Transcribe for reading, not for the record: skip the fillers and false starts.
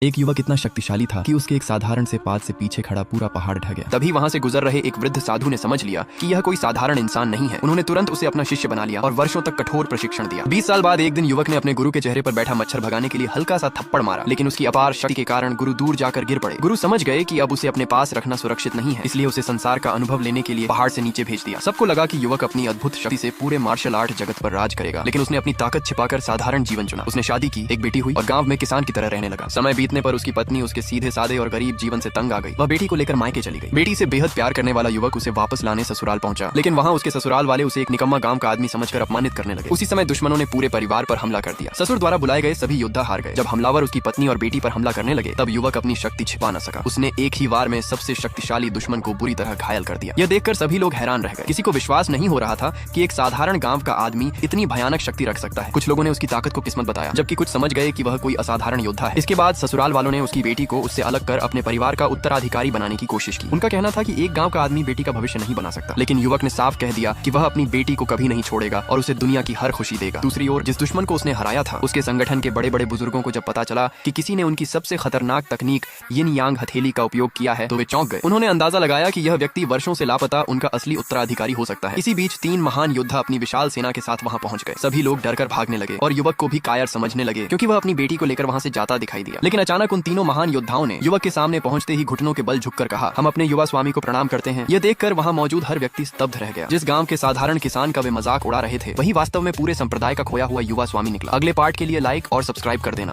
एक युवक इतना शक्तिशाली था कि उसके एक साधारण से पाद से पीछे खड़ा पूरा पहाड़ ढह गया। तभी वहां से गुजर रहे एक वृद्ध साधु ने समझ लिया कि यह कोई साधारण इंसान नहीं है। उन्होंने तुरंत उसे अपना शिष्य बना लिया और वर्षों तक कठोर प्रशिक्षण दिया। 20 साल बाद एक दिन युवक ने अपने गुरु के चेहरे पर बैठा मच्छर भगाने के लिए हल्का सा थप्पड़ मारा, लेकिन उसकी अपार शक्ति के कारण गुरु दूर जाकर गिर पड़े। गुरु समझ गए कि अब उसे अपने पास रखना सुरक्षित नहीं है, इसलिए उसे संसार का अनुभव लेने के लिए पहाड़ से नीचे भेज दिया। सबको लगा कि युवक अपनी अद्भुत शक्ति से पूरे मार्शल आर्ट जगत पर राज करेगा, लेकिन उसने अपनी ताकत छिपाकर साधारण जीवन चुना। उसने शादी की, एक बेटी हुई और गांव में किसान की तरह रहने लगा। समय बीतने पर उसकी पत्नी उसके सीधे साधे और गरीब जीवन से तंग आ गई। वह बेटी को लेकर मायके चली गई। बेटी से बेहद प्यार करने वाला युवक उसे वापस लाने ससुराल पहुंचा, लेकिन वहां उसके ससुराल वाले उसे एक निकम्मा गांव का आदमी समझकर अपमानित करने लगे। उसी समय दुश्मनों ने पूरे परिवार पर हमला कर दिया। ससुर द्वारा बुलाए गए सभी योद्धा हार गए। जब हमलावर उसकी पत्नी और बेटी पर हमला करने लगे, तब युवक अपनी शक्ति छिपा न सका। उसने एक ही वार में सबसे शक्तिशाली दुश्मन को बुरी तरह घायल कर दिया। यह देखकर सभी लोग हैरान रह गए। किसी को विश्वास नहीं हो रहा था कि एक साधारण गांव का आदमी इतनी भयानक शक्ति रख सकता है। कुछ लोगों ने उसकी ताकत को किस्मत बताया, जबकि कुछ समझ गए कि वह कोई असाधारण योद्धा है। इसके बाद ससुराल वालों ने उसकी बेटी को उससे अलग कर अपने परिवार का उत्तराधिकारी बनाने की कोशिश की। उनका कहना था कि एक गांव का आदमी बेटी का भविष्य नहीं बना सकता, लेकिन युवक ने साफ कह दिया कि वह अपनी बेटी को कभी नहीं छोड़ेगा और उसे दुनिया की हर खुशी देगा। दूसरी ओर जिस दुश्मन को उसने हराया था, उसके संगठन के बड़े बड़े बुजुर्गों को जब पता चला कि किसी ने उनकी सबसे खतरनाक तकनीक यिन यांग हथेली का उपयोग किया है, तो वे चौंक गए। उन्होंने अंदाजा लगाया कि यह व्यक्ति वर्षों से लापता उनका असली उत्तराधिकारी हो सकता है। इसी बीच 3 महान योद्धा अपनी विशाल सेना के साथ वहां पहुंच गए। सभी लोग डरकर भागने लगे और युवक को भी कायर समझने लगे, क्योंकि वह अपनी बेटी को लेकर वहां से जाता दिखाई दिया। लेकिन अचानक उन तीनों महान योद्धाओं ने युवक के सामने पहुंचते ही घुटनों के बल झुककर कहा, हम अपने युवा स्वामी को प्रणाम करते हैं। यह देखकर वहां मौजूद हर व्यक्ति स्तब्ध रह गया। जिस गांव के साधारण किसान का वे मजाक उड़ा रहे थे, वही वास्तव में पूरे संप्रदाय का खोया हुआ युवा स्वामी निकला। अगले पार्ट के लिए लाइक और सब्सक्राइब कर देना।